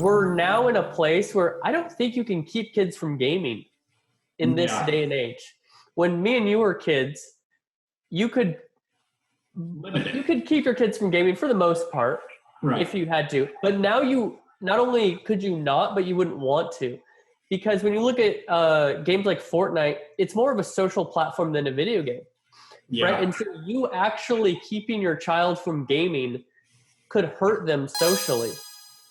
we're now in a place where I don't think you can keep kids from gaming in this day and age. When me and you were kids, you could keep your kids from gaming for the most part, right, if you had to. But now you not only could you not, but you wouldn't want to. Because when you look at games like Fortnite, it's more of a social platform than a video game. Yeah. Right? And so you actually keeping your child from gaming could hurt them socially.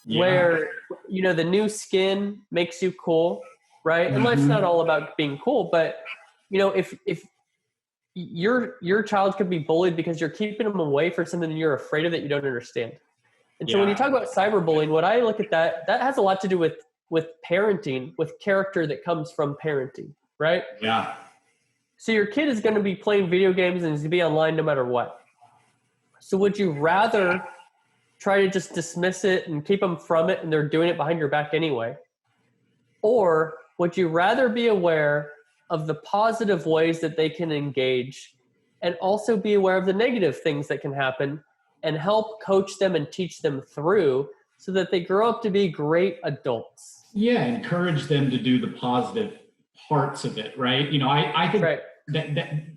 Yeah. Where, you know, the new skin makes you cool, right? Mm-hmm. And life's not all about being cool, but, you know, if your child could be bullied because you're keeping them away for something you're afraid of that you don't understand. And so when you talk about cyberbullying, what I look at that has a lot to do with parenting, with character that comes from parenting, right? Yeah. So your kid is going to be playing video games and is going to be online no matter what. So would you rather try to just dismiss it and keep them from it and they're doing it behind your back anyway? Or would you rather be aware of the positive ways that they can engage and also be aware of the negative things that can happen and help coach them and teach them through so that they grow up to be great adults? Yeah, encourage them to do the positive parts of it, right? You know, I think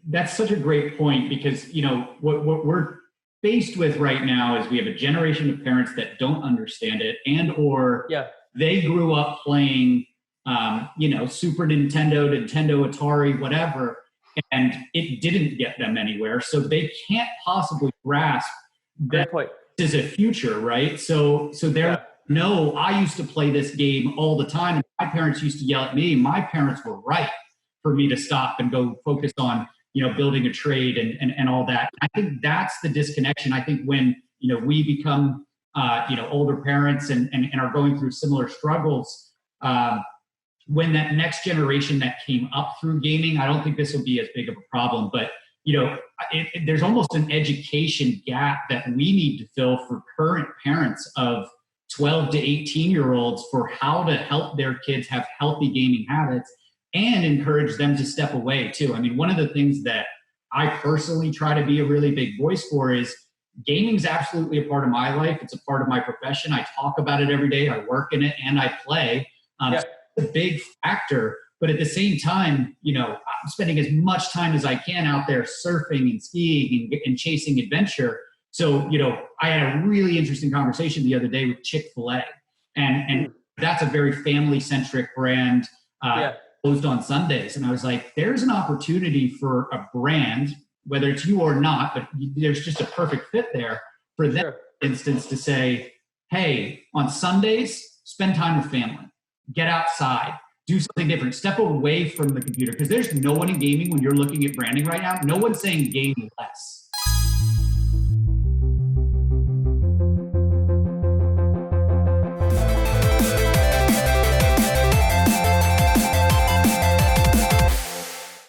that's such a great point because, you know, what we're faced with right now is we have a generation of parents that don't understand it or they grew up playing, you know, Super Nintendo, Atari, whatever, and it didn't get them anywhere. So they can't possibly grasp that this is a future, right? So they're no, I used to play this game all the time. And my parents used to yell at me. My parents were right for me to stop and go focus on, you know, building a trade and all that. I think that's the disconnection. I think when, you know, we become, you know, older parents and are going through similar struggles, when that next generation that came up through gaming, I don't think this will be as big of a problem, but, you know, there's almost an education gap that we need to fill for current parents of 12 to 18-year-olds for how to help their kids have healthy gaming habits and encourage them to step away too. I mean, one of the things that I personally try to be a really big voice for is gaming's absolutely a part of my life. It's a part of my profession. I talk about it every day. I work in it and I play. It's a big factor. But at the same time, you know, I'm spending as much time as I can out there surfing and skiing and chasing adventure. So, you know, I had a really interesting conversation the other day with Chick-fil-A. And that's a very family-centric brand closed on Sundays. And I was like, there's an opportunity for a brand, whether it's you or not, but there's just a perfect fit there for that instance to say, hey, on Sundays, spend time with family. Get outside. Do something different. Step away from the computer. Because there's no one in gaming when you're looking at branding right now. No one's saying game less.